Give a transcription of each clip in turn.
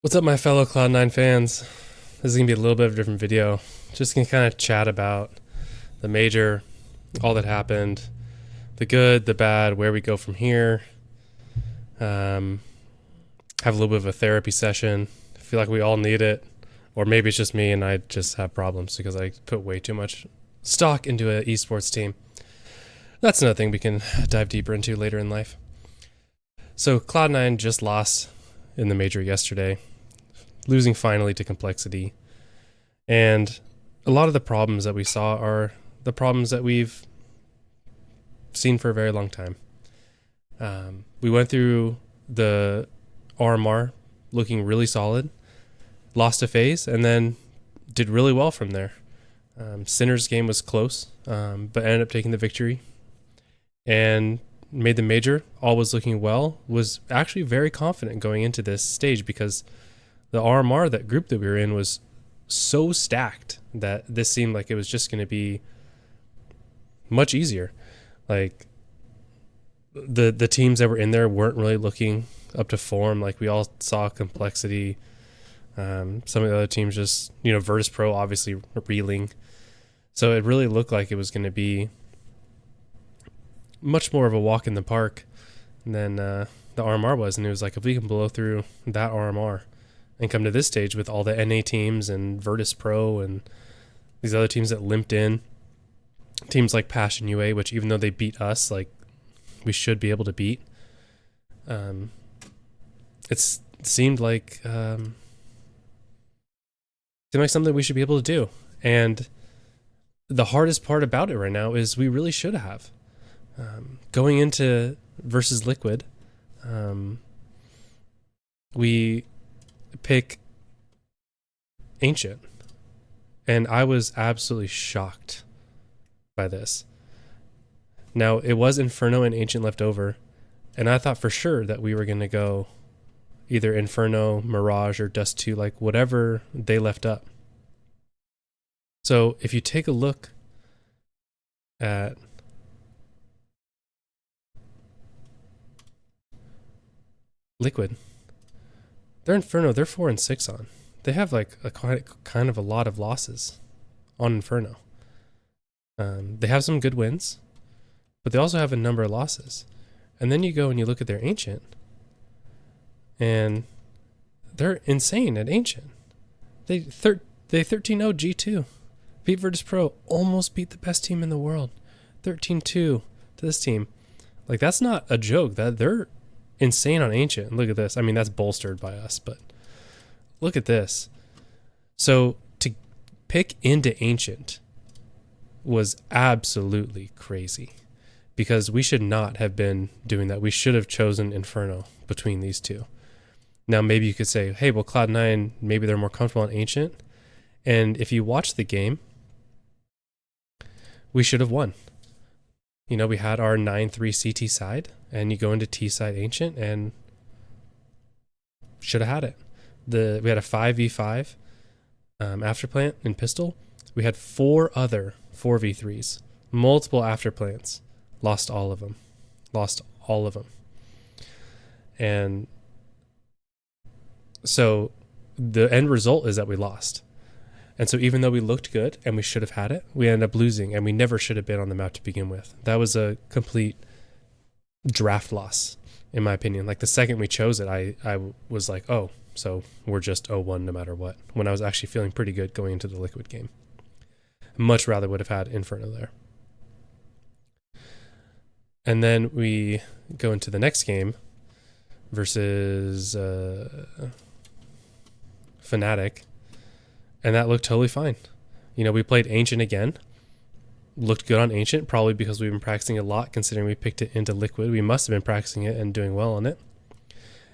What's up, my fellow Cloud9 fans? This is going to be a little bit of a different video. Just going to kind of chat about the major, all that happened, the good, the bad, where we go from here. Have a little bit of a therapy session. I feel like we all need it. Or maybe it's just me and I just have problems because I put way too much stock into an esports team. That's another thing we can dive deeper into later in life. So Cloud9 just lost in the major yesterday, losing finally to Complexity. And a lot of the problems that we saw are the problems that we've seen for a very long time. We went through the RMR looking really solid, lost a phase, and then did really well from there. Sinner's game was close, but ended up taking the victory and made the major. All was looking well. Was actually very confident going into this stage because the RMR, that group that we were in, was so stacked that this seemed like it was just going to be much easier. Like the teams that were in there weren't really looking up to form. Like we all saw Complexity. Some of the other teams just, Virtus Pro obviously reeling. So it really looked like it was going to be much more of a walk in the park than the RMR was. And it was like, if we can blow through that RMR and come to this stage with all the NA teams and Virtus Pro and these other teams that limped in, teams like Passion UA, which even though they beat us, like we should be able to beat. It seemed like something we should be able to do. And the hardest part about it right now is we really should have. Going into versus Liquid, we pick Ancient. And I was absolutely shocked by this. Now, it was Inferno and Ancient left over, and I thought for sure that we were going to go either Inferno, Mirage, or Dust 2, like whatever they left up. So if you take a look at Liquid, their Inferno, they're 4 and 6 on. They have like a kind of a lot of losses on Inferno. They have some good wins, but they also have a number of losses. And then you go and you look at their Ancient, and they're insane at Ancient. They 13-0 G2. Beat Virtus Pro, almost beat the best team in the world. 13-2 to this team. Like, that's not a joke. That they're insane on Ancient. Look at this. I mean, that's bolstered by us, but look at this. So to pick into Ancient was absolutely crazy because we should not have been doing that. We should have chosen Inferno between these two. Now, maybe you could say, hey, well, Cloud9, maybe they're more comfortable on Ancient. And if you watch the game, we should have won. We had our 9-3 CT side, and you go into T side Ancient, and should have had it. We had a 5v5 after plant in Pistol. We had 4 other 4v3s, multiple after plants. Lost all of them. And so the end result is that we lost. And so even though we looked good and we should have had it, we ended up losing, and we never should have been on the map to begin with. That was a complete draft loss, in my opinion. Like the second we chose it, I was like, oh, so we're just 0-1 no matter what, when I was actually feeling pretty good going into the Liquid game. Much rather would have had Inferno there. And then we go into the next game versus Fnatic. And that looked totally fine. We played Ancient again. Looked good on Ancient, probably because we've been practicing a lot considering we picked it into Liquid. We must have been practicing it and doing well on it.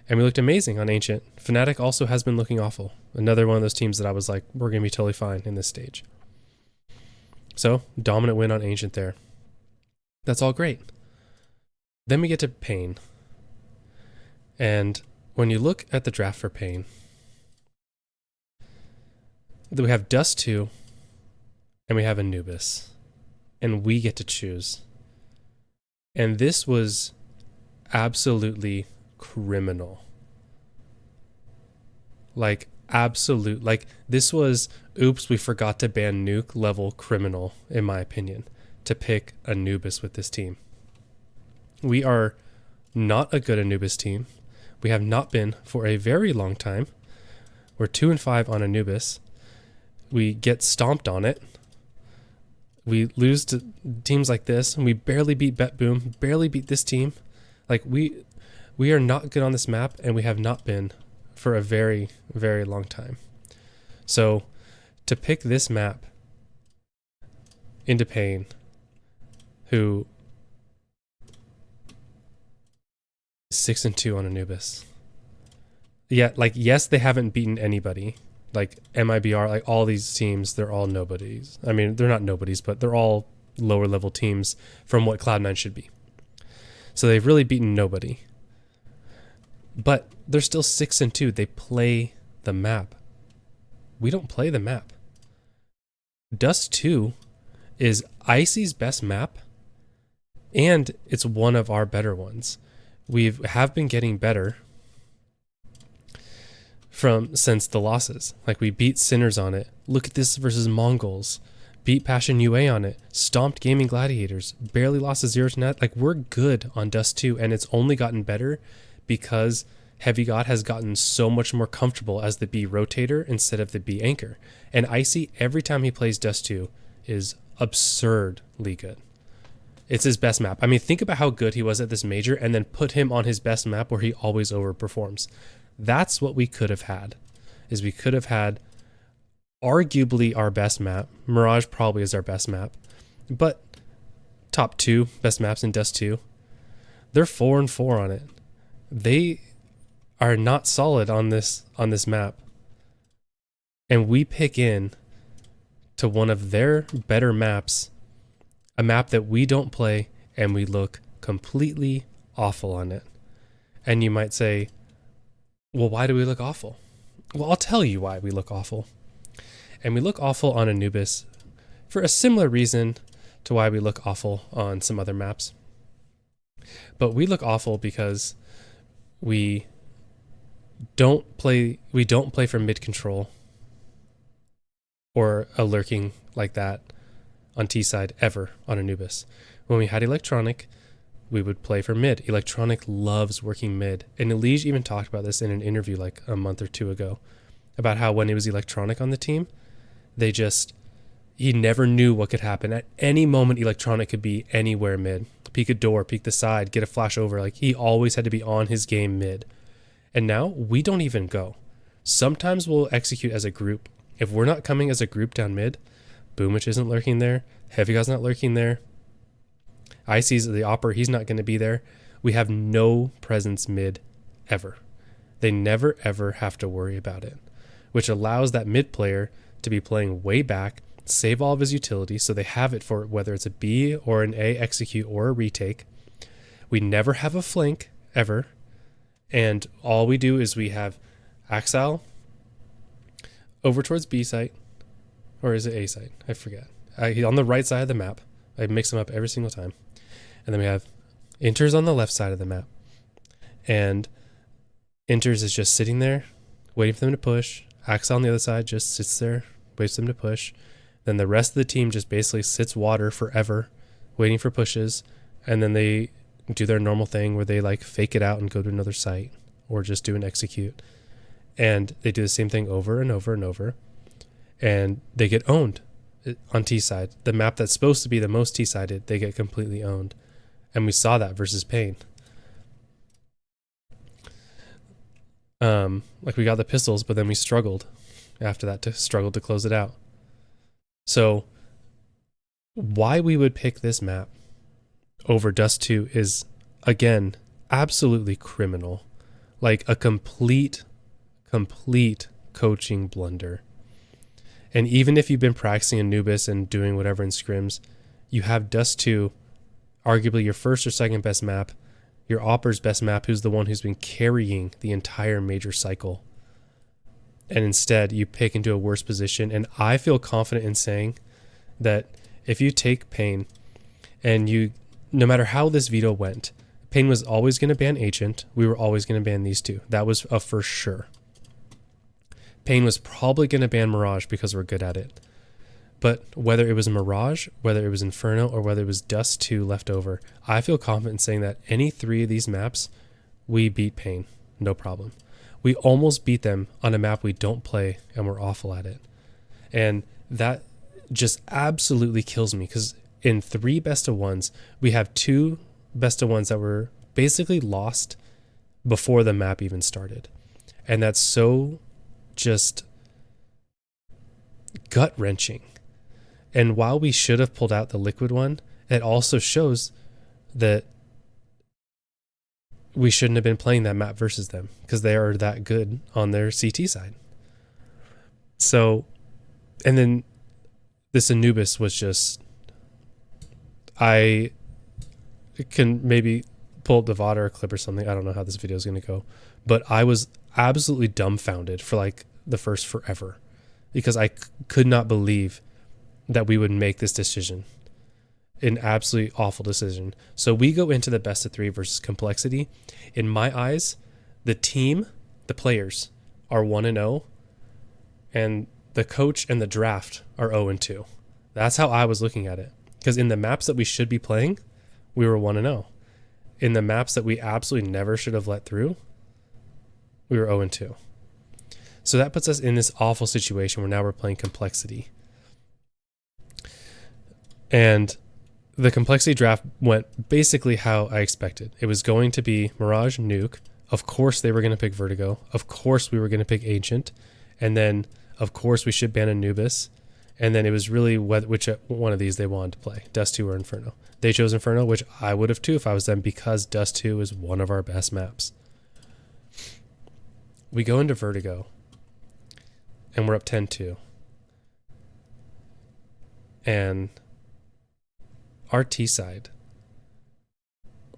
And we looked amazing on Ancient. Fnatic also has been looking awful. Another one of those teams that I was like, we're going to be totally fine in this stage. So, dominant win on Ancient there. That's all great. Then we get to Pain. And when you look at the draft for Pain, we have Dust 2, and we have Anubis, and we get to choose. And this was absolutely criminal. Like, absolute. Like, this was, oops, we forgot to ban nuke level criminal, in my opinion, to pick Anubis with this team. We are not a good Anubis team. We have not been for a very long time. We're 2-5 on Anubis. We get stomped on it. We lose to teams like this, and we barely beat Bet Boom, barely beat this team. Like, we are not good on this map, and we have not been for a very, very long time. So, to pick this map into Pain, who is 6-2 on Anubis. Yeah, like, yes, they haven't beaten anybody. Like, MIBR, like, all these teams, they're all nobodies. I mean, they're not nobodies, but they're all lower level teams from what Cloud9 should be. So they've really beaten nobody. But they're still 6-2. They play the map. We don't play the map. Dust 2 is Icy's best map, and it's one of our better ones. We have been getting better since the losses. Like, we beat Sinners on it. Look at this versus Mongols. Beat Passion UA on it. Stomped Gaming Gladiators. Barely lost a 0 to net. Like, we're good on Dust 2, and it's only gotten better because Heavy God has gotten so much more comfortable as the B rotator instead of the B anchor. And Icy, every time he plays Dust 2, is absurdly good. It's his best map. I mean, think about how good he was at this major and then put him on his best map where he always overperforms. That's what we could have had, is we could have had arguably our best map. Mirage probably is our best map, but top 2 best maps in Dust 2. They're 4-4 on it. They are not solid on this map. And we pick in to one of their better maps, a map that we don't play, and we look completely awful on it. And you might say, well, why do we look awful? Well, I'll tell you why we look awful. And we look awful on Anubis for a similar reason to why we look awful on some other maps. But we look awful because we don't play for mid control or a lurking like that on T side ever on Anubis. When we had Electronic, we would play for mid. Electronic loves working mid. And Elige even talked about this in an interview like a month or 2 ago, about how when it was Electronic on the team, he never knew what could happen. At any moment, Electronic could be anywhere mid. Peek a door, peek the side, get a flash over. Like, he always had to be on his game mid. And now we don't even go. Sometimes we'll execute as a group. If we're not coming as a group down mid, Boomich isn't lurking there. Heavy God's not lurking there. Icy's the opper, he's not going to be there. We have no presence mid ever. They never ever have to worry about it, which allows that mid player to be playing way back, save all of his utility so they have it for whether it's a B or an A execute or a retake. We never have a flank ever, and all we do is we have Axel over towards B site, or is it A site? I forget. He's on the right side of the map. I mix them up every single time. And then we have Inters on the left side of the map. And Inters is just sitting there, waiting for them to push. Axel on the other side just sits there, waits for them to push. Then the rest of the team just basically sits water forever, waiting for pushes. And then they do their normal thing where they like fake it out and go to another site, or just do an execute. And they do the same thing over and over and over. And they get owned on T side. The map that's supposed to be the most T sided, they get completely owned. And we saw that versus Pain. Like, we got the pistols, but then we struggled after that to close it out. So why we would pick this map over Dust 2 is, again, absolutely criminal. Like a complete coaching blunder. And even if you've been practicing Anubis and doing whatever in scrims, you have Dust 2, arguably your first or second best map, your Opper's best map, who's the one who's been carrying the entire major cycle. And instead, you pick into a worse position. And I feel confident in saying that if you take Pain, and no matter how this veto went, Pain was always going to ban Ancient. We were always going to ban these two. That was a for sure. Pain was probably going to ban Mirage because we're good at it. But whether it was Mirage, whether it was Inferno, or whether it was Dust 2 left over, I feel confident in saying that any 3 of these maps, we beat Pain. No problem. We almost beat them on a map we don't play, and we're awful at it. And that just absolutely kills me, because in 3 best of ones, we have 2 best of ones that were basically lost before the map even started. And that's so just gut-wrenching. And while we should have pulled out the Liquid one, it also shows that we shouldn't have been playing that map versus them, because they are that good on their CT side. So, and then this Anubis was just, I can maybe pull up the VOD or a clip or something. I don't know how this video is going to go, but I was absolutely dumbfounded for like the first forever, because I could not believe that we would make this decision. An absolutely awful decision. So we go into the best of 3 versus Complexity. In my eyes, the team, the players, are 1-0, and the coach and the draft are 0-2. That's how I was looking at it. Because in the maps that we should be playing, we were 1-0. In the maps that we absolutely never should have let through, we were 0-2. So that puts us in this awful situation where now we're playing Complexity. And the Complexity draft went basically how I expected. It was going to be Mirage, Nuke. Of course they were going to pick Vertigo. Of course we were going to pick Ancient. And then, of course, we should ban Anubis. And then it was really which one of these they wanted to play, Dust 2 or Inferno. They chose Inferno, which I would have too if I was them, because Dust 2 is one of our best maps. We go into Vertigo, and we're up 10-2. And our T side,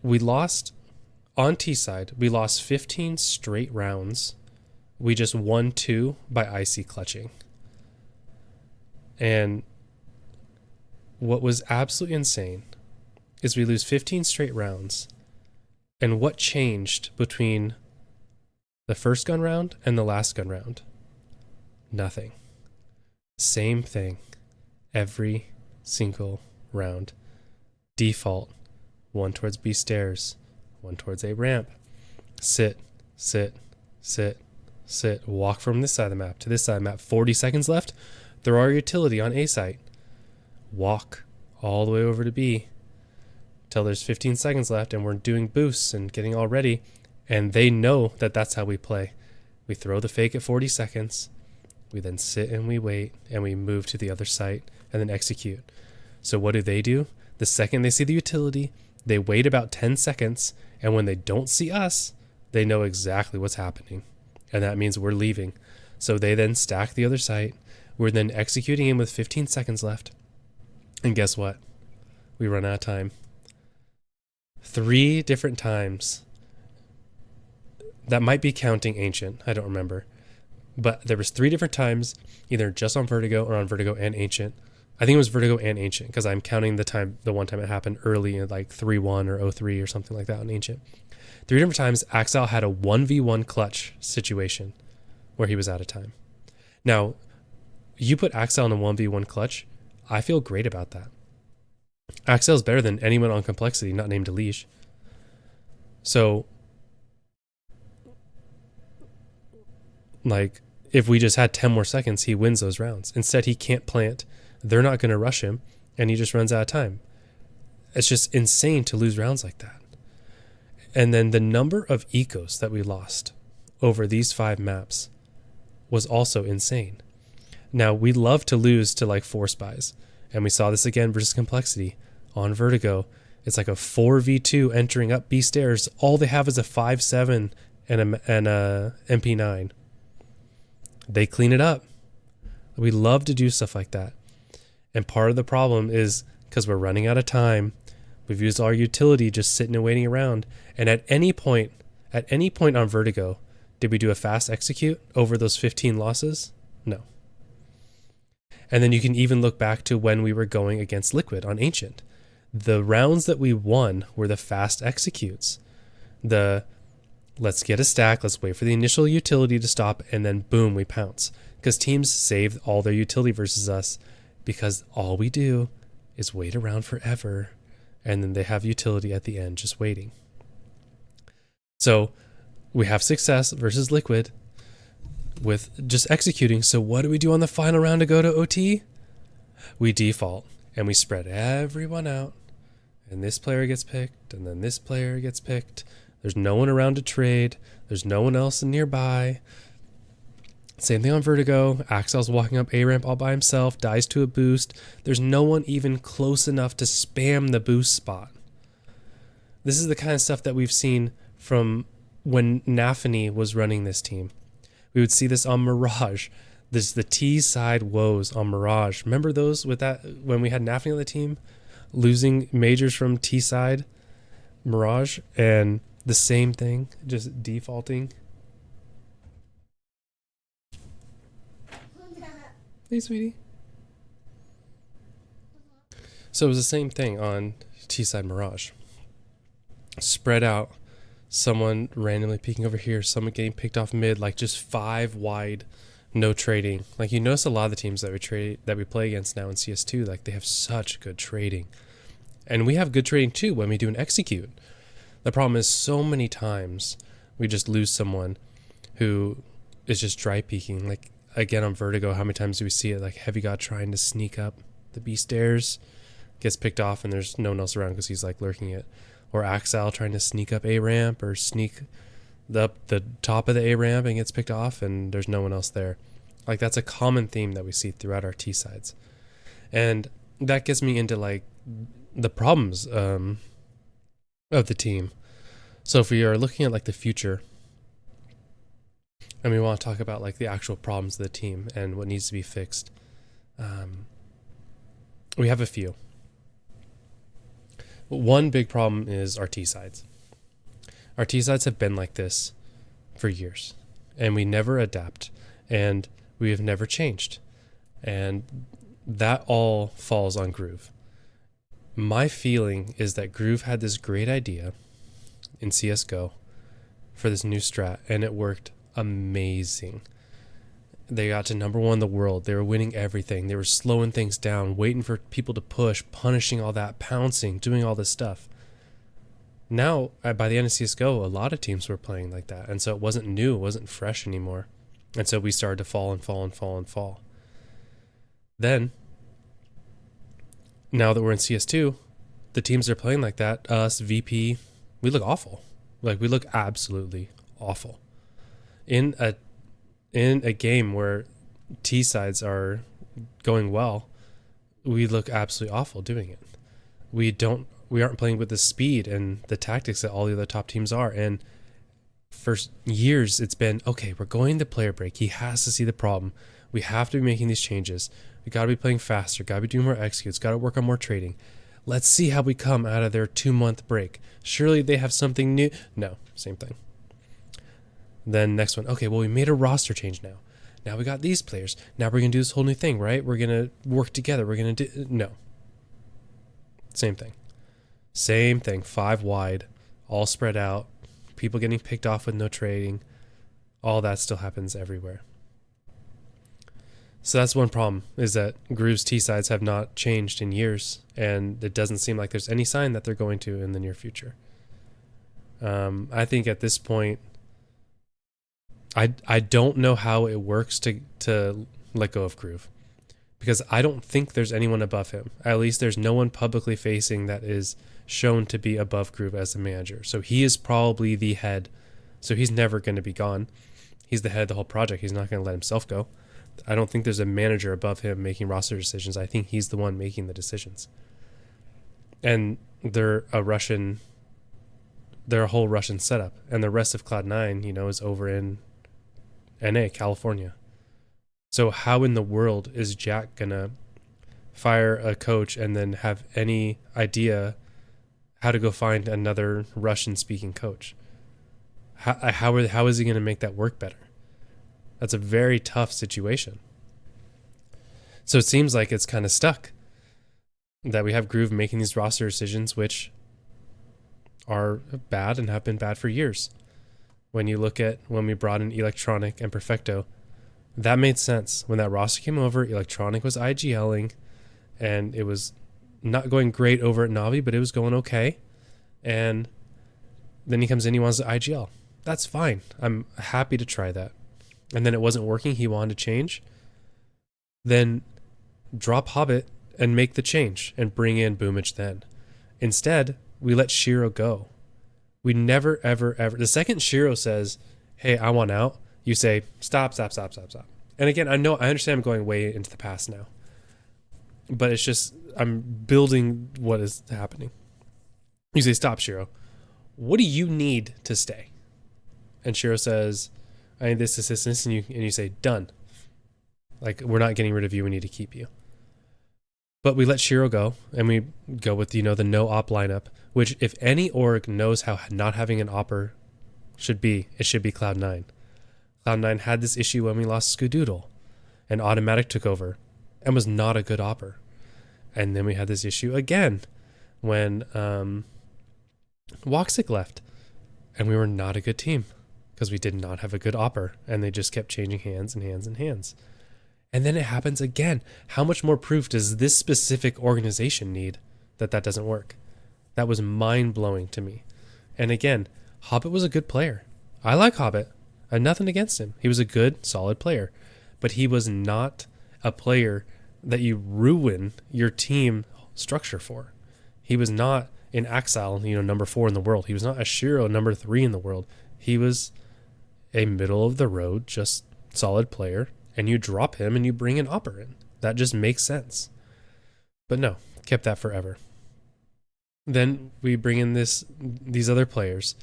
we lost, on T side, we lost 15 straight rounds. We just won 2 by IC clutching. And what was absolutely insane is we lose 15 straight rounds. And what changed between the first gun round and the last gun round? Nothing. Same thing every single round. Default, 1 towards B stairs, 1 towards A ramp. Sit, sit, sit, sit. Walk from this side of the map to this side of the map. 40 seconds left. Throw our utility on A site. Walk all the way over to B till there's 15 seconds left, and we're doing boosts and getting all ready. And they know that that's how we play. We throw the fake at 40 seconds. We then sit and we wait, and we move to the other site and then execute. So what do? The second they see the utility, they wait about 10 seconds, and when they don't see us, they know exactly what's happening. And that means we're leaving. So they then stack the other site. We're then executing in with 15 seconds left. And guess what? We run out of time. 3 different times. That might be counting Ancient. I don't remember. But there was 3 different times, either just on Vertigo or on Vertigo and Ancient. I think it was Vertigo and Ancient, because I'm counting the one time it happened early in like 3-1 or 0-3 or something like that on Ancient. 3 different times, Axel had a 1v1 clutch situation where he was out of time. Now, you put Axel in a 1v1 clutch, I feel great about that. Axel's better than anyone on Complexity, not named Elish. So, like, if we just had 10 more seconds, he wins those rounds. Instead, he can't plant. They're not going to rush him, and he just runs out of time. It's just insane to lose rounds like that. And then the number of ecos that we lost over these 5 maps was also insane. Now, we love to lose to like 4 spies, and we saw this again versus Complexity on Vertigo. It's like a 4v2 entering up B stairs. All they have is a 5-7 and a MP9. They clean it up. We love to do stuff like that. And part of the problem is because we're running out of time. We've used our utility just sitting and waiting around. And at any point on Vertigo, did we do a fast execute over those 15 losses? No. And then you can even look back to when we were going against Liquid on Ancient. The rounds that we won were the fast executes. The Let's get a stack. Let's wait for the initial utility to stop, and then boom, we pounce. Because teams save all their utility versus us because all we do is wait around forever, and then they have utility at the end just waiting. So we have success versus Liquid with just executing. So what do we do on the final round to go to OT? We default and we spread everyone out, and this player gets picked, and then this player gets picked. There's no one around to trade. There's no one else nearby. Same thing on Vertigo. Axel's walking up A ramp all by himself, dies to a boost. There's no one even close enough to spam the boost spot. This is the kind of stuff that we've seen from when Nafany was running this team. We would see this on Mirage. This the T side woes on Mirage. Remember those with that when we had Nafany on the team, losing majors from T side Mirage, and the same thing, just defaulting. Hey, sweetie. So it was the same thing on T-side Mirage. Spread out, someone randomly peeking over here, someone getting picked off mid, like just 5 wide, no trading. Like you notice a lot of the teams that we play against now in CS2, like they have such good trading. And we have good trading too when we do an execute. The problem is so many times we just lose someone who is just dry peeking. Like again on Vertigo, how many times do we see it? Like Heavy God trying to sneak up the B stairs, gets picked off, and there's no one else around because he's like lurking it. Or Axel trying to sneak up A ramp or sneak up the top of the A ramp and gets picked off, and there's no one else there. Like that's a common theme that we see throughout our T sides, and that gets me into like the problems of the team. So if we are looking at like the future, and we want to talk about like the actual problems of the team and what needs to be fixed, we have a few. One big problem is our T sides. Our T sides have been like this for years, and we never adapt, and we have never changed, and that all falls on Groove. My feeling is that Groove had this great idea in CSGO for this new strat, and it worked amazing. They got to #1 in the world. They were winning everything. They were slowing things down, waiting for people to push, punishing all that, pouncing, doing all this stuff. Now, by the end of CSGO, a lot of teams were playing like that, and so it wasn't new, it wasn't fresh anymore. And so we started to fall and fall and fall and fall. Then, now that we're in CS2, the teams that are playing like that, us, VP, we look awful. Like, we look absolutely awful. In a game where T sides are going well, we look absolutely awful doing it. We aren't playing with the speed and the tactics that all the other top teams are. And for years, it's been, okay, we're going to player break. He has to see the problem. We have to be making these changes. We got to be playing faster. Got to be doing more executes. Got to work on more trading. Let's see how we come out of their 2-month break. Surely they have something new. No, same thing. Then next one, okay, well, we made a roster change now. Now we got these players. Now we're going to do this whole new thing, right? We're going to work together. We're going to do... No. Same thing. Same thing. 5 wide, all spread out, people getting picked off with no trading. All that still happens everywhere. So that's one problem, is that Groove's T-sides have not changed in years, and it doesn't seem like there's any sign that they're going to in the near future. I think at this point, I don't know how it works to let go of Groove, because I don't think there's anyone above him. At least there's no one publicly facing that is shown to be above Groove as a manager. So he is probably the head. So he's never going to be gone. He's the head of the whole project. He's not going to let himself go. I don't think there's a manager above him making roster decisions. I think he's the one making the decisions. And they're a whole Russian setup. And the rest of Cloud9, is over in NA, California. So how in the world is Jack gonna fire a coach and then have any idea how to go find another Russian-speaking coach? How is he gonna make that work better? That's a very tough situation. So it seems like it's kind of stuck. That we have Groove making these roster decisions, which are bad and have been bad for years. When you look at when we brought in Electronic and Perfecto, that made sense. When that roster came over, Electronic was IGLing, and it was not going great over at Navi, but it was going okay. And then he comes in, he wants to IGL. That's fine. I'm happy to try that. And then it wasn't working. He wanted to change. Then drop Hobbit and make the change and bring in Boomage then. Instead, we let Shiro go. We never, ever, ever. The second Shiro says, hey, I want out, you say, stop. And again, I understand I'm going way into the past now. But it's just, I'm building what is happening. You say, stop, Shiro. What do you need to stay? And Shiro says, I need this assistance. And you say, done. Like, we're not getting rid of you. We need to keep you. But we let Shiro go, and we go with, the no op lineup, which if any org knows how not having an opper should be, it should be Cloud9. Cloud9 had this issue when we lost Skoodoodle, and Automatic took over and was not a good opper. And then we had this issue again when Woxic left, and we were not a good team because we did not have a good opper, and they just kept changing hands and hands and hands. And then it happens again. How much more proof does this specific organization need that doesn't work? That was mind-blowing to me. And again, Hobbit was a good player. I like Hobbit. I had nothing against him. He was a good, solid player. But he was not a player that you ruin your team structure for. He was not in Axile, number 4 in the world. He was not a Shiro, number 3 in the world. He was a middle-of-the-road, just solid player. And you drop him and you bring an opper in. That just makes sense. But no, kept that forever. Then we bring in these other players.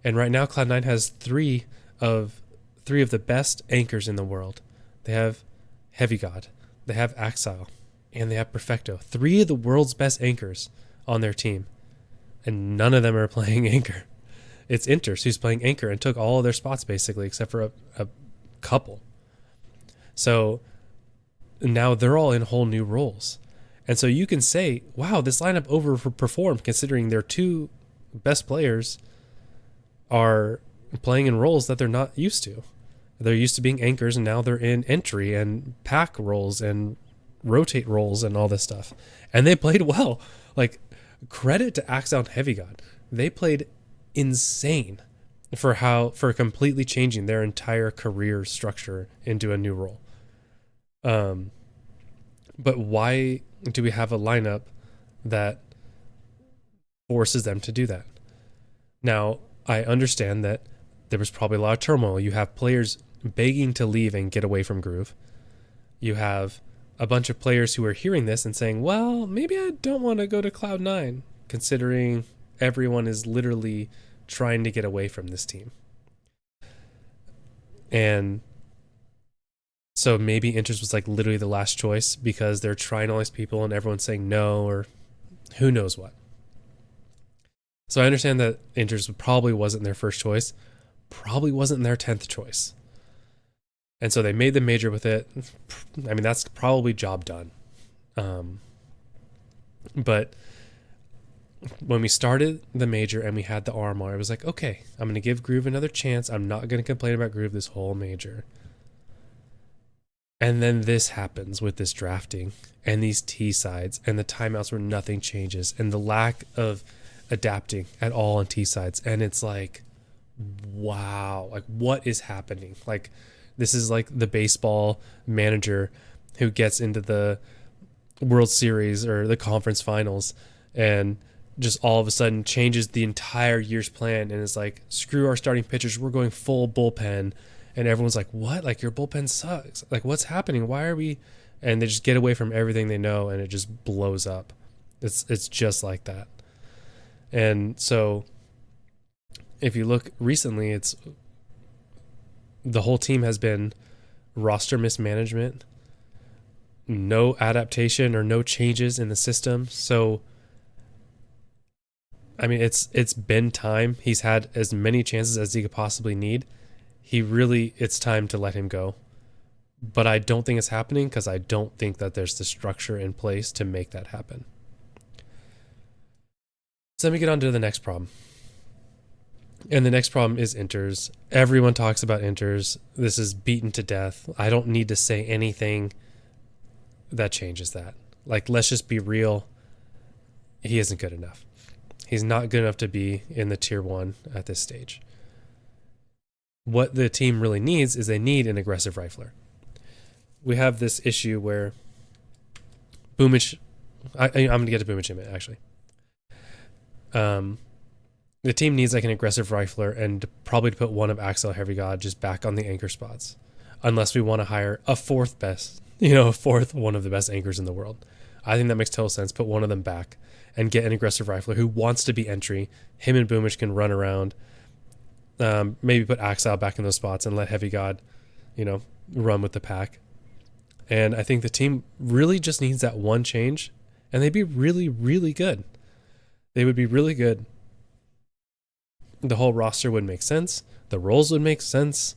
And right now Cloud9 has three of the best anchors in the world. They have Heavy God, they have Axile, and they have Perfecto. 3 of the world's best anchors on their team. And none of them are playing anchor. It's Inters who's playing anchor and took all of their spots basically, except for a couple. So now they're all in whole new roles. And so you can say, wow, this lineup overperformed considering their 2 best players are playing in roles that they're not used to. They're used to being anchors, and now they're in entry and pack roles and rotate roles and all this stuff. And they played well. Like, credit to Axel and Heavy God. They played insane for completely changing their entire career structure into a new role. But why do we have a lineup that forces them to do that? Now, I understand that there was probably a lot of turmoil. You have players begging to leave and get away from Groove. You have a bunch of players who are hearing this and saying, well, maybe I don't want to go to Cloud9, considering everyone is literally trying to get away from this team. And so maybe Inters was like literally the last choice because they're trying all these people and everyone's saying no, or who knows what. So I understand that Inters probably wasn't their first choice, probably wasn't their 10th choice. And so they made the major with it. I mean, that's probably job done. But when we started the major and we had the RMR, I was like, okay, I'm going to give Groove another chance. I'm not going to complain about Groove this whole major. And then this happens with this drafting and these T sides and the timeouts where nothing changes and the lack of adapting at all on T sides. And it's like, wow, like what is happening? Like, this is like the baseball manager who gets into the World Series or the conference finals and just all of a sudden changes the entire year's plan and is like, screw our starting pitchers, we're going full bullpen. And everyone's like, what? Like, your bullpen sucks. Like, what's happening? Why are we? And they just get away from everything they know and it just blows up. It's just like that. And so if you look recently, it's the whole team has been roster mismanagement, no adaptation or no changes in the system. So, I mean, it's been time. He's had as many chances as he could possibly need. It's time to let him go. But I don't think it's happening because I don't think that there's the structure in place to make that happen. So let me get on to the next problem. And the next problem is inters. Everyone talks about inters. This is beaten to death. I don't need to say anything that changes that. Like, let's just be real. He isn't good enough. He's not good enough to be in the tier 1 at this stage. What the team really needs is they need an aggressive rifler. We have this issue where Boomich, I'm going to get to Boomich in a minute, actually. The team needs like an aggressive rifler and probably to put one of Axel Heavy God just back on the anchor spots, unless we want to hire a fourth one of the best anchors in the world. I think that makes total sense. Put one of them back and get an aggressive rifler who wants to be entry. Him and Boomich can run around. Maybe put Axel back in those spots and let Heavy God, run with the pack. And I think the team really just needs that one change, and they'd be really, really good. They would be really good. The whole roster would make sense. The roles would make sense.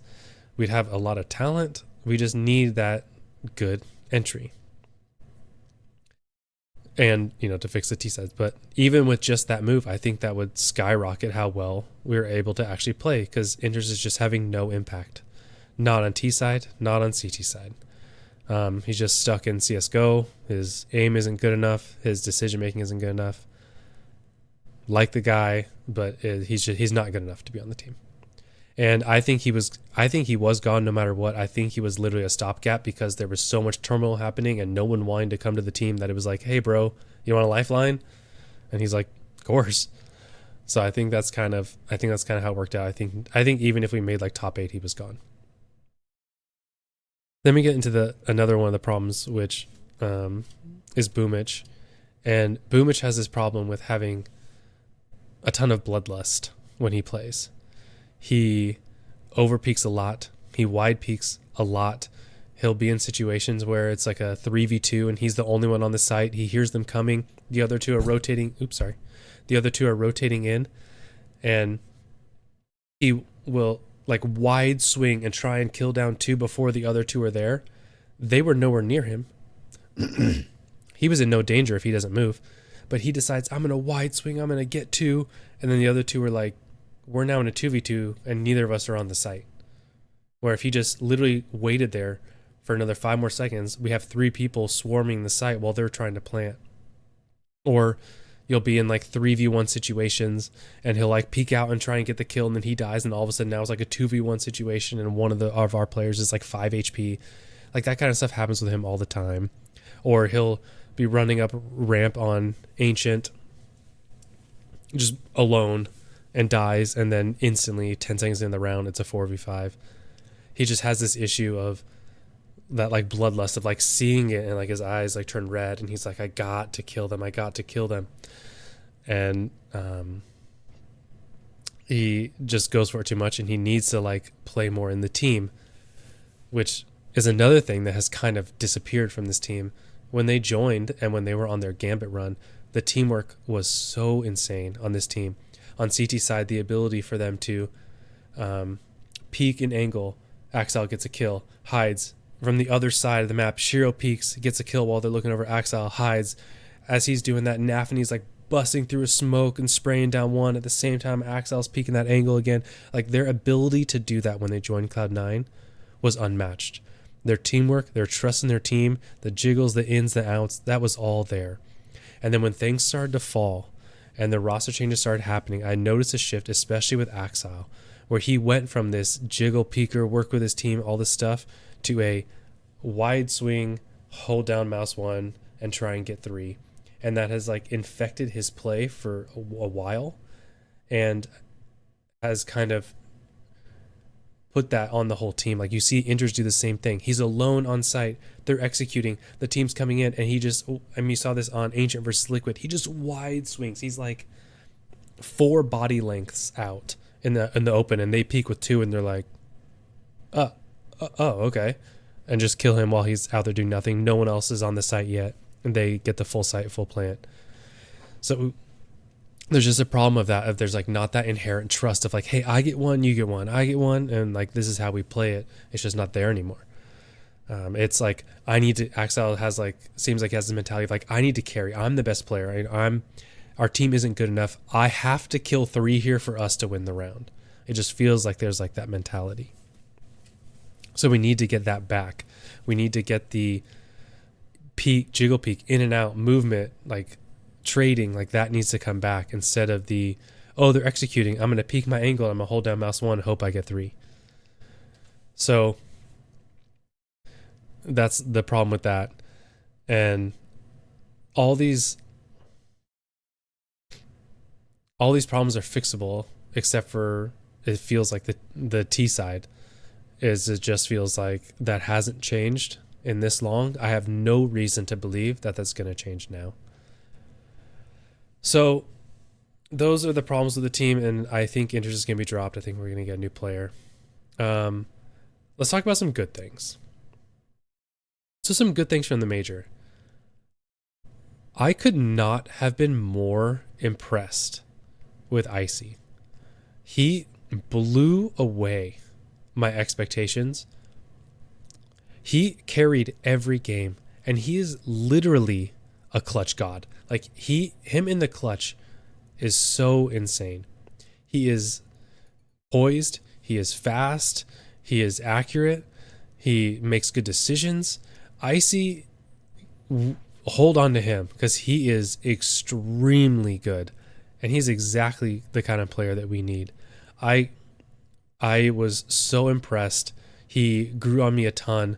We'd have a lot of talent. We just need that good entry. And, to fix the T-sides. But even with just that move, I think that would skyrocket how well we were able to actually play, because Inters is just having no impact. Not on T-side, not on CT side. He's just stuck in CSGO. His aim isn't good enough. His decision-making isn't good enough. Like the guy, but he's not good enough to be on the team. And I think he was gone no matter what. I think he was literally a stopgap because there was so much turmoil happening and no one wanting to come to the team that it was like, hey bro, you want a lifeline? And he's like, of course. So I think that's kind of how it worked out. I think even if we made like top 8, he was gone. Then we get into another one of the problems, which is Boomich. And Boomich has this problem with having a ton of bloodlust when he plays. He over peaks a lot. He wide peaks a lot. He'll be in situations where it's like a 3v2 and he's the only one on the site. He hears them coming. The other two are rotating. The other two are rotating in, and he will like wide swing and try and kill down 2 before the other 2 are there. They were nowhere near him. He was in no danger if he doesn't move. But he decides, I'm going to wide swing, I'm going to get 2. And then the other 2 are like, we're now in a 2v2 and neither of us are on the site. Where if he just literally waited there for another 5 more seconds, we have 3 people swarming the site while they're trying to plant. Or you'll be in like 3v1 situations and he'll like peek out and try and get the kill and then he dies and all of a sudden now it's like a 2v1 situation and one of our players is like 5 HP. Like that kind of stuff happens with him all the time. Or he'll be running up ramp on Ancient just alone and dies, and then instantly 10 seconds in the round it's a 4v5. He just has this issue of that like bloodlust of like seeing it and like his eyes like turn red and he's like, I got to kill them. And he just goes for it too much and he needs to like play more in the team, which is another thing that has kind of disappeared from this team. When they joined and when they were on their Gambit run, the teamwork was so insane on this team. On CT side, the ability for them to peek and angle. Axel gets a kill, hides. From the other side of the map, Shiro peeks, gets a kill while they're looking over Axel, hides. As he's doing that, Nafany's like busting through a smoke and spraying down one. At the same time, Axel's peeking that angle again. Like their ability to do that when they joined Cloud9 was unmatched. Their teamwork, their trust in their team, the jiggles, the ins, the outs, that was all there. And then when things started to fall and the roster changes started happening, I noticed a shift, especially with Axel, where he went from this jiggle peeker, work with his team, all this stuff, to a wide swing, hold down mouse 1 and try and get 3. And that has like infected his play for a while and has kind of put that on the whole team. Like you see Inters do the same thing. He's alone on site. They're executing. The team's coming in and he just, you saw this on Ancient versus Liquid. He just wide swings. He's like 4 body lengths out in the open and they peek with 2 and they're like, oh, okay. And just kill him while he's out there doing nothing. No one else is on the site yet. And they get the full site, full plant. So there's just a problem of that, if there's like not that inherent trust of like, hey, I get one, you get one, I get one, and like this is how we play it. It's just not there anymore. It's like I need to. Axel has like seems like he has the mentality of like I need to carry. I'm the best player. I'm our team isn't good enough. I have to kill 3 here for us to win the round. It just feels like there's like that mentality. So we need to get that back. We need to get the peak, jiggle peak, in and out movement, like trading, like that needs to come back instead of the, oh, they're executing. I'm going to peek my angle. I'm going to hold down mouse 1 and hope I get 3. So that's the problem with that. And all these problems are fixable, except for it feels like the T side is, it just feels like that hasn't changed in this long. I have no reason to believe that that's going to change now. So those are the problems with the team, and I think Interest is going to be dropped. I think we're going to get a new player. Let's talk about some good things. So some good things from the major. I could not have been more impressed with Icy. He blew away my expectations. He carried every game, and he is literally a clutch god. Like him in the clutch is so insane. He is poised, he is fast, he is accurate, he makes good decisions. Icy, hold on to him because he is extremely good, and he's exactly the kind of player that we need. I was so impressed. He grew on me a ton.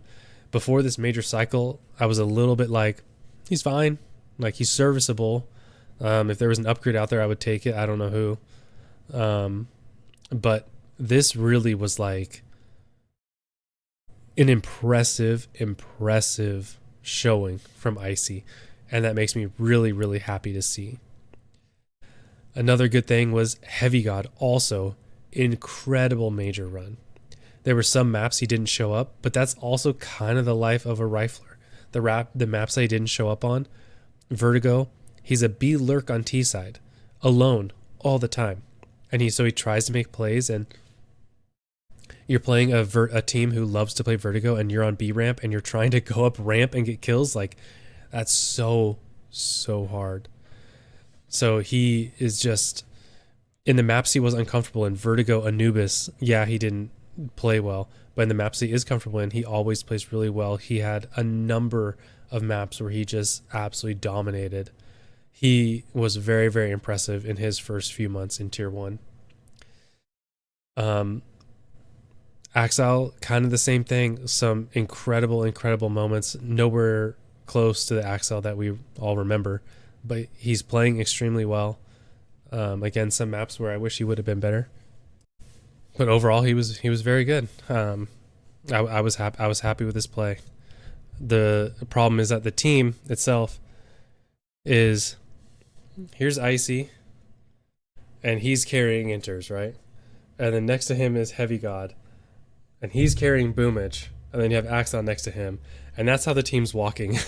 Before this major cycle, I was a little bit like, he's fine. Like, he's serviceable. If there was an upgrade out there, I would take it. I don't know who. But this really was like an impressive showing from Icy. And that makes me really, really happy to see. Another good thing was Heavy God, also incredible major run. There were some maps he didn't show up, but that's also kind of the life of a rifler. The maps that he didn't show up on, Vertigo, he's a B lurk on T side, alone all the time, and he tries to make plays. And you're playing a team who loves to play Vertigo, and you're on B ramp, and you're trying to go up ramp and get kills. Like, that's so hard. So he is just, in the maps he was uncomfortable in, Vertigo, Anubis, yeah, he didn't play well, but in the maps he is comfortable in, he always plays really well. He had a number of maps where he just absolutely dominated. He was very, very impressive in his first few months in Tier 1. Axel, kind of the same thing. Some incredible moments. Nowhere close to the Axel that we all remember, but he's playing extremely well. Again, some maps where I wish he would have been better, but overall he was very good. I was happy with his play. The problem is that the team itself is, here's Icy, and he's carrying Inters, right? And then next to him is Heavy God, and he's carrying Boomich, and then you have Axel next to him, and that's how the team's walking.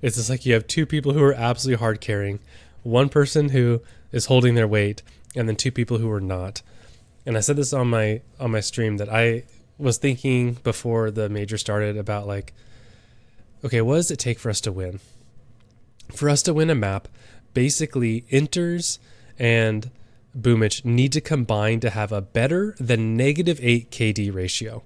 It's just like you have 2 people who are absolutely hard carrying, 1 person who is holding their weight, and then 2 people who are not. And I said this on my stream that I was thinking before the major started about, like, okay, what does it take for us to win? For us to win a map, basically Inters and Boomich need to combine to have a better than -8 KD ratio.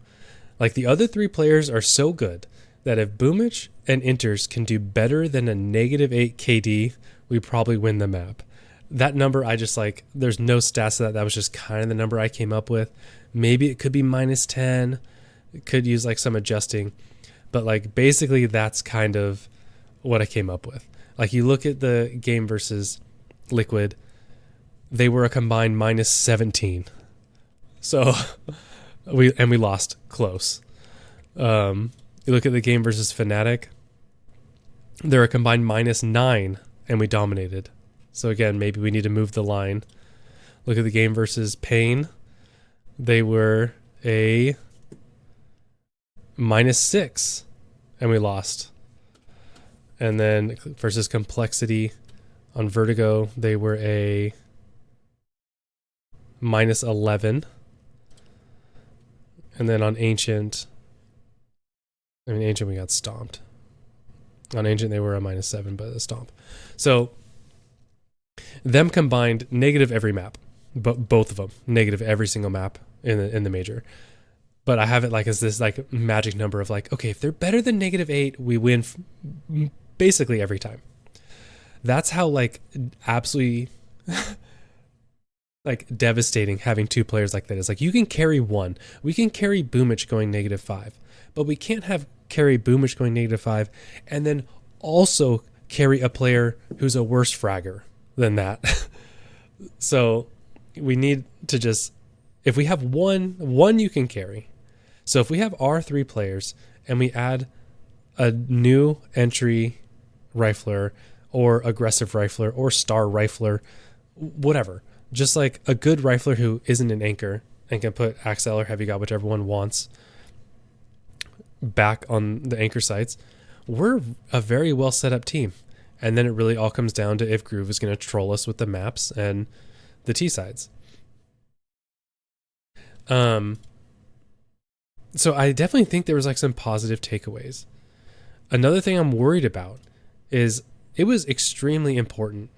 Like, the other 3 players are so good that if Boomich and Inters can do better than a -8 KD, we probably win the map. That number, I just, like, there's no stats to that. That was just kind of the number I came up with. Maybe it could be -10. It could use like some adjusting. But like basically that's kind of what I came up with. Like, you look at the game versus Liquid, they were a combined -17. So we lost close. You look at the game versus Fnatic, they're a combined -9 and we dominated. So again, maybe we need to move the line. Look at the game versus Pain, they were a -6 and we lost. And then versus Complexity on Vertigo, they were a -11. And then on Ancient, we got stomped. On Ancient, they were a -7, but a stomp. So Them combined, negative every map, but both of them negative every single map in the major. But I have it like as this like magic number of like, okay, if they're better than -8, we win basically every time. That's how like absolutely like devastating having two players like that is. Like you can carry one. We can carry Boomich going -5, but we can't have carry Boomich going -5 and then also carry a player who's a worse fragger than that. So we need to just, if we have one you can carry. So if we have our 3 players and we add a new entry rifler or aggressive rifler or star rifler, whatever, just like a good rifler who isn't an anchor and can put Axel or Heavy God, whichever one wants, back on the anchor sites, we're a very well set up team. And then it really all comes down to if Groove is going to troll us with the maps and the T sides. So I definitely think there was like some positive takeaways. Another thing I'm worried about is it was extremely important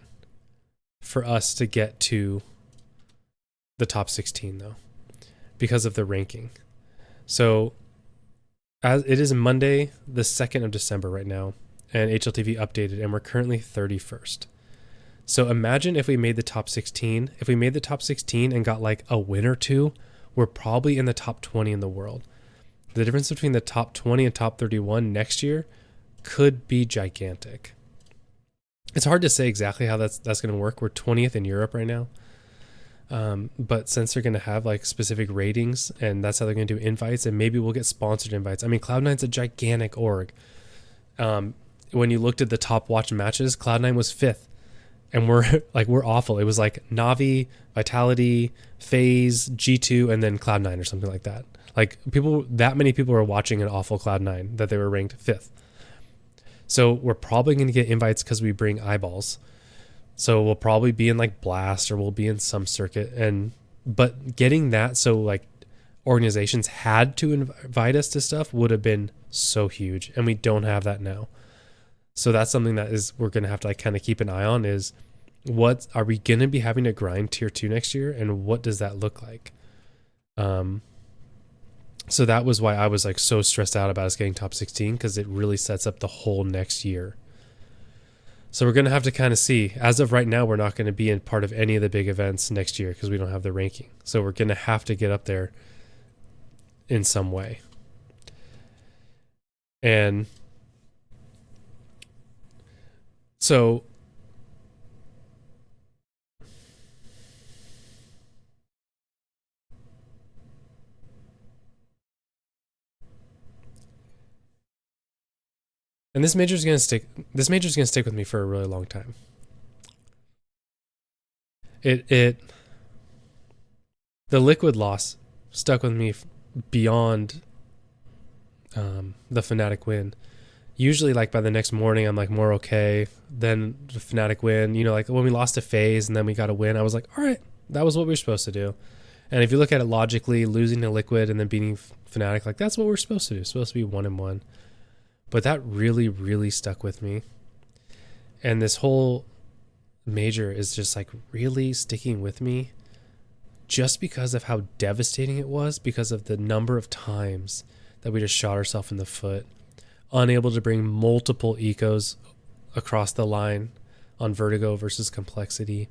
for us to get to the top 16 though, because of the ranking. So as it is Monday, the 2nd of December right now, and HLTV updated, and we're currently 31st. So imagine if we made the top 16. If we made the top 16 and got like a win or two, we're probably in the top 20 in the world. The difference between the top 20 and top 31 next year could be gigantic. It's hard to say exactly how that's going to work. We're 20th in Europe right now. But since they're going to have like specific ratings and that's how they're going to do invites, and maybe we'll get sponsored invites. I mean, Cloud9's a gigantic org. When you looked at the top watched matches, Cloud9 was 5th. And we're awful. It was like Navi, Vitality, FaZe, G2, and then Cloud9 or something like that. Like that many people were watching an awful Cloud9 that they were ranked 5th. So we're probably going to get invites because we bring eyeballs. So we'll probably be in like Blast or we'll be in some circuit. But getting that, so like organizations had to invite us to stuff would have been so huge. And we don't have that now. So that's something that we're going to have to like kind of keep an eye on is what are we going to be having to grind tier 2 next year? And what does that look like? So that was why I was like so stressed out about us getting top 16, because it really sets up the whole next year. So we're going to have to kind of see. As of right now, we're not going to be in part of any of the big events next year because we don't have the ranking. So we're going to have to get up there in some way. And so and this major is going to stick with me for a really long time. The Liquid loss stuck with me beyond the Fnatic win. Usually like by the next morning I'm like more okay. Then the Fnatic win, you know, like when we lost to FaZe and then we got a win, I was like, all right, that was what we were supposed to do. And if you look at it logically, losing to Liquid and then beating Fnatic, like that's what we're supposed to do. It's supposed to be 1-1. But that really, really stuck with me. And this whole major is just like really sticking with me just because of how devastating it was, because of the number of times that we just shot ourselves in the foot, unable to bring multiple ecos across the line on Vertigo versus Complexity,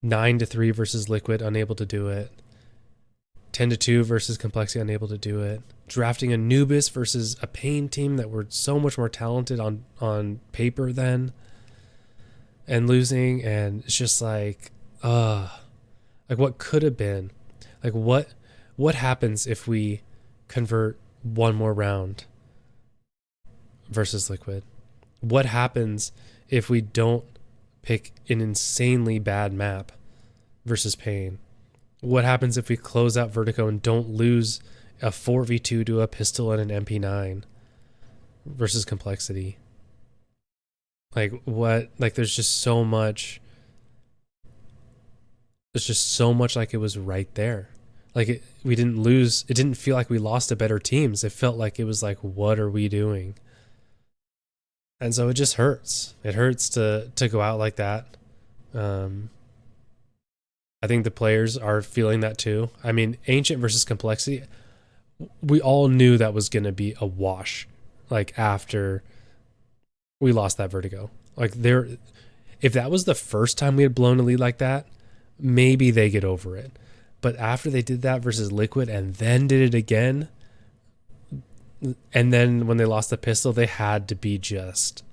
9-3 versus Liquid, unable to do it, 10-2 versus Complexity, unable to do it, drafting Anubis versus a Pain team that were so much more talented on paper than, and losing. And it's just like what could have been, like what happens if we convert one more round versus Liquid? What happens if we don't pick an insanely bad map versus Pain? What happens if we close out Vertigo and don't lose a 4v2 to a pistol and an MP9 versus Complexity? Like what? Like there's just so much. There's just so much like it was right there. Like we didn't lose. It didn't feel like we lost to better teams. It felt like it was like, what are we doing? And so it just hurts. It hurts to go out like that. Um, I think the players are feeling that too. I mean, Ancient versus Complexity, we all knew that was going to be a wash. Like after we lost that Vertigo, like there, if that was the first time we had blown a lead like that, maybe they get over it. But after they did that versus Liquid and then did it again, and then when they lost the pistol, they had to be just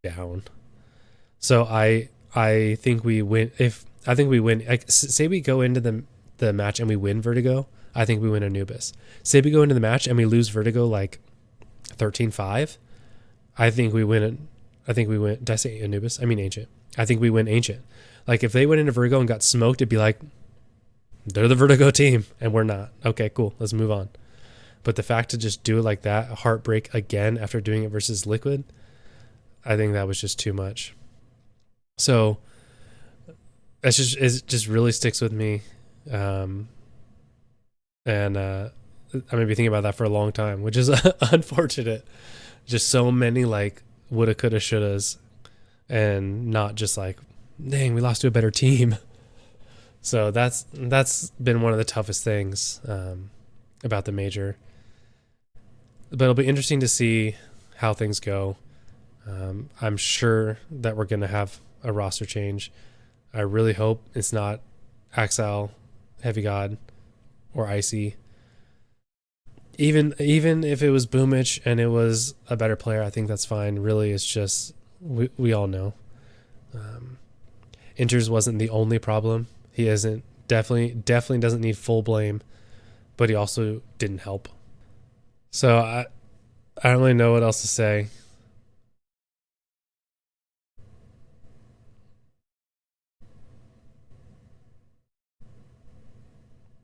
down. So I think we win. If I think we win, like, say we go into the match and we win Vertigo, I think we win Anubis. Say we go into the match and we lose Vertigo like 13-5, I think we win. I think we win. Did I say Anubis? I mean Ancient. I think we win Ancient. Like if they went into Vertigo and got smoked, it'd be like they're the Vertigo team and we're not. Okay, cool. Let's move on. But the fact to just do it like that, heartbreak again after doing it versus Liquid, I think that was just too much. So it just really sticks with me. And I'm gonna be thinking about that for a long time, which is unfortunate. Just so many like woulda, coulda, shouldas, and not just like, dang, we lost to a better team. So that's been one of the toughest things about the major. But it'll be interesting to see how things go. I'm sure that we're going to have a roster change. I really hope it's not Axel, Heavy God, or Icy. Even if it was Boomich and it was a better player, I think that's fine. Really, it's just we all know. Inters wasn't the only problem. He isn't definitely doesn't need full blame, but he also didn't help. So I don't really know what else to say.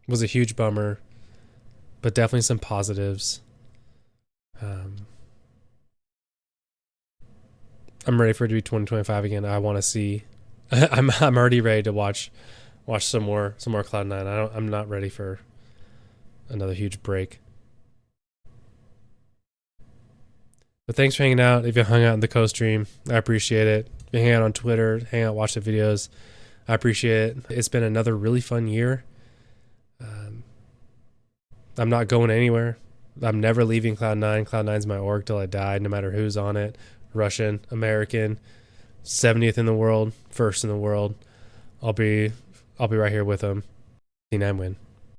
It was a huge bummer, but definitely some positives. I'm ready for it to be 2025 again. I want to see. I'm already ready to watch some more Cloud9. I'm not ready for another huge break. But thanks for hanging out. If you hung out in the co-stream, I appreciate it. If you hang out on Twitter, hang out, watch the videos, I appreciate it. It's been another really fun year. I'm not going anywhere. I'm never leaving Cloud9. Cloud9's my org till I die, no matter who's on it. Russian, American, 70th in the world, first in the world. I'll be right here with them. C9 win.